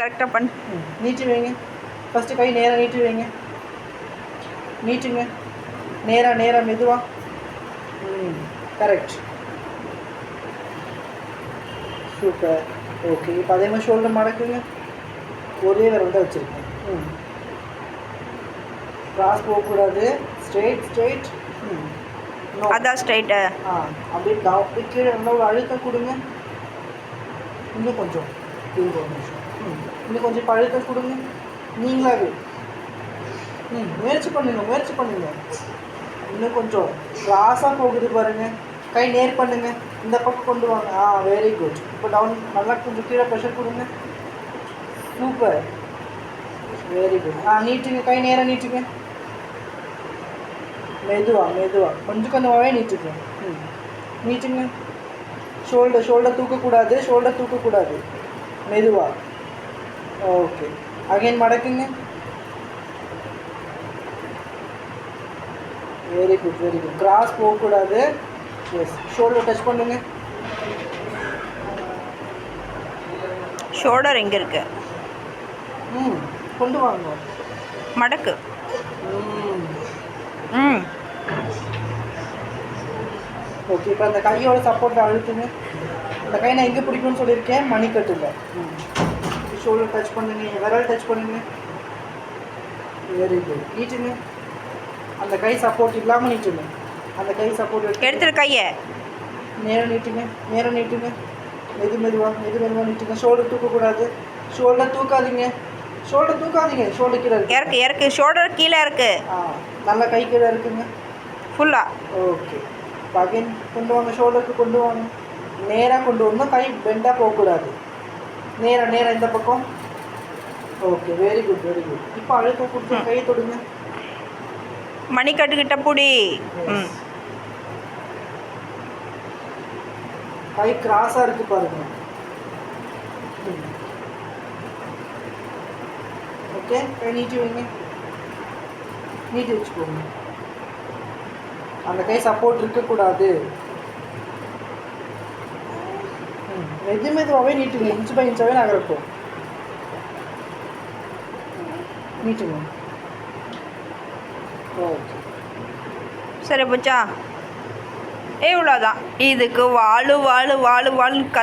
கரெக்டாக பண்ணு. நீட்டி வைங்க. ஃபஸ்ட்டு கை நேராக நீட்டி வைங்க. நீட்டுங்க. நேராக நேராக மெதுவாக. கரெக்ட். சூப்பர். ஓகே, இப்போ அதே மாதிரி ஷோல்டர் மடக்குங்க. ஒரே விரல் தான் வச்சுருக்கேன். கிராஸ் போகக்கூடாது. ஸ்ட்ரெயிட். அதான் ஸ்ட்ரைட்டு. அப்படியே கீழே நல்லா ஒரு அழுத்தம் கொடுங்க. இன்னும் கொஞ்சம் இன்னும் கொஞ்சம் இப்போ அழுத்தம் கொடுங்க. நீங்களாவே முயற்சி பண்ணுங்க. இன்னும் கொஞ்சம் கிராஸாக போகுது பாருங்கள். கை நேர் பண்ணுங்க. இந்த பக்கம் கொண்டு வாங்க. Very good. இப்போ டவுன் நல்லா கொஞ்சம் கீழே ப்ரெஷர் கொடுங்க. Super, very good. நீட்டுங்க. கை நேராக நீட்டுங்க. மெதுவாக கொஞ்சமாகவே நீட்டுங்க. நீட்டுங்க. ஷோல்டர் தூக்கக்கூடாது. மெதுவாக. ஓகே, அகைன் மடக்குங்க. Very good. கிராஸ் போகக்கூடாது. எஸ், ஷோல்டர் டச் பண்ணுங்க. ஷோல்டர் எங்கே இருக்கு? கொண்டு வாங்க. மடக்கு. ஓகே, இப்போ அந்த கையோட சப்போர்ட் அழுத்துங்க. அந்த கை நான் எங்கே பிடிக்கும்னு சொல்லியிருக்கேன், மணிக்கட்டில். ஷோல்டர் டச் பண்ணுங்க. விரல் டச் பண்ணுங்க. Very good. நீட்டுங்க. அந்த கை சப்போர்ட் இல்லாமல் நீட்டுங்க. அந்த கை சப்போர்ட் எடுத்துரு. கையை நேராக நீட்டுங்க. மெதுவாக நீட்டுங்க. ஷோல்டர் தூக்கக்கூடாது. ஷோல்டர் தூக்காதீங்க. ஷோல்டர் கீழே இறக்கு. ஷோல்டர் கீழே இருக்கு. நல்லா கை கீழே இருக்குங்க. ஃபுல்லாக. ஓகே, அகைன் கொண்டு வாங்க. ஷோல்டருக்கு கொண்டு வாங்க. நேராக கொண்டு வரணும். கை பெண்டாக போகக்கூடாது. நேராக இந்த பக்கம். Okay, very good. இப்போ அழுத்தம் கொடுத்து கை தொடுங்க. மணிக்கட்டுக்கிட்ட புடி. கை கிராஸாக இருக்குது பாருங்க. ஓகே, கை நீட்டி வைங்க. நீட்டி வச்சுக்கோங்க. அந்த கை சப்போர்ட் இருக்கக்கூடாது. மெதுவாகவே நீட்டுங்க. இன்ச் பை இன்ச்சாகவே நகரட்டும். நீட்டுங்க. ஓகே, சரி போச்சா? இவ்வளோதான். இதுக்கு வாழு